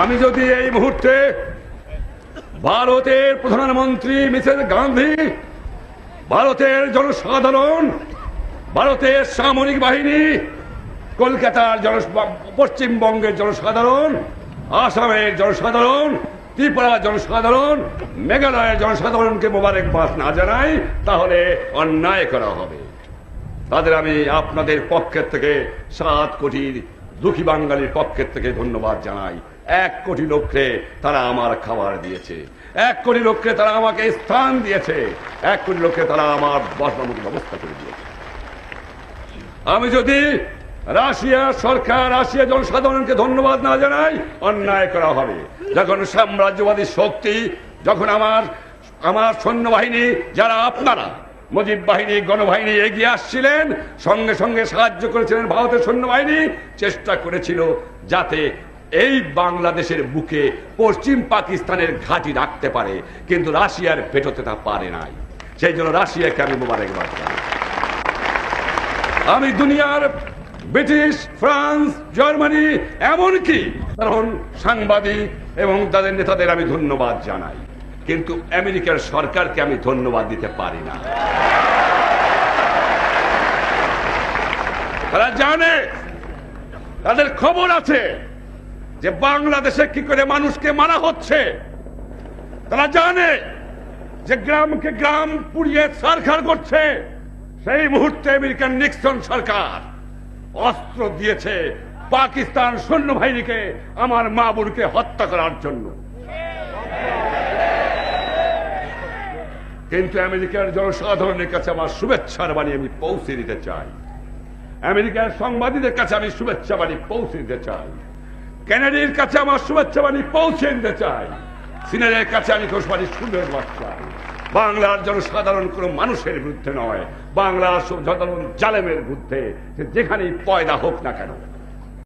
আমি যদি এই মুহূর্তে ভারতের প্রধানমন্ত্রী মিসেস গান্ধী, ভারতের জনসাধারণ, ভারতের সামরিক বাহিনী, কলকাতার পশ্চিমবঙ্গের জনসাধারণ, আসামের জনসাধারণ, ত্রিপুরার জনসাধারণ, মেঘালয়ের জনসাধারণকে মোবারকবাদ না জানাই তাহলে অন্যায় করা হবে। তাদের আমি আপনাদের পক্ষের থেকে 7 কোটির দুঃখী বাঙালির পক্ষের থেকে ধন্যবাদ জানাই। 1 কোটি লোককে তারা আমার খাবার দিয়েছে, 1 কোটি লোককে তারা আমাকে স্থান দিয়েছে, 1 কোটি লোককে তারা আমার বসবার ব্যবস্থা করে দিয়েছে। আমি যদি রাশিয়া সরকার, রাশিয়া জনসাধারণকে ধন্যবাদ না জানাই অন্যায় করা হবে। যখন সাম্রাজ্যবাদী শক্তি, যখন আমার সৈন্যবাহিনী, যারা আপনারা মুজিব বাহিনী, গণবাহিনী এগিয়ে আসছিলেন, সঙ্গে সঙ্গে সাহায্য করেছিলেন ভারতের সৈন্যবাহিনী, চেষ্টা করেছিল যাতে এই বাংলাদেশের বুকে পশ্চিম পাকিস্তানের ঘাঁটি রাখতে পারে, কিন্তু রাশিয়ার পেটোতে তা পারে নাই। সেই জন্য রাশিয়াকে আমি মোবারকবাদ জানাই। আমি দুনিয়ার ব্রিটিশ, ফ্রান্স, জার্মানি, এমনকি কারণ সাংবাদিক এবং তাদের নেতাদের আমি ধন্যবাদ জানাই, কিন্তু আমেরিকার সরকারকে আমি ধন্যবাদ দিতে পারি না। তারা জানে, তাদের খবর আছে যে বাংলাদেশে কি করে মানুষকে মারা হচ্ছে। তারা জানে যে গ্রামকে গ্রাম পুড়িয়ে ছারখার করছে। সেই মুহূর্তে আমেরিকান নিক্সন সরকার অস্ত্র দিয়েছে পাকিস্তান সৈন্যবাহিনীকে আমার মা বোনকে হত্যা করার জন্য। কিন্তু আমেরিকার জনসাধারণের কাছে আমার শুভেচ্ছার বাণী আমি পৌঁছে দিতে চাই। আমেরিকার সাংবাদিকদের কাছে আমি শুভেচ্ছা বাণী পৌঁছে দিতে চাই। কেনেডির কাছে আমার শুভেচ্ছা বাণী পৌঁছে দিতে চাই। সিনেটের কাছে আমি শুভেচ্ছা চাই। বাংলার জনসাধারণ কোন মানুষের বিরুদ্ধে নয়, বাংলার সাধারণ জালেমের বিরুদ্ধে, যেখানেই পয়দা হোক না কেন।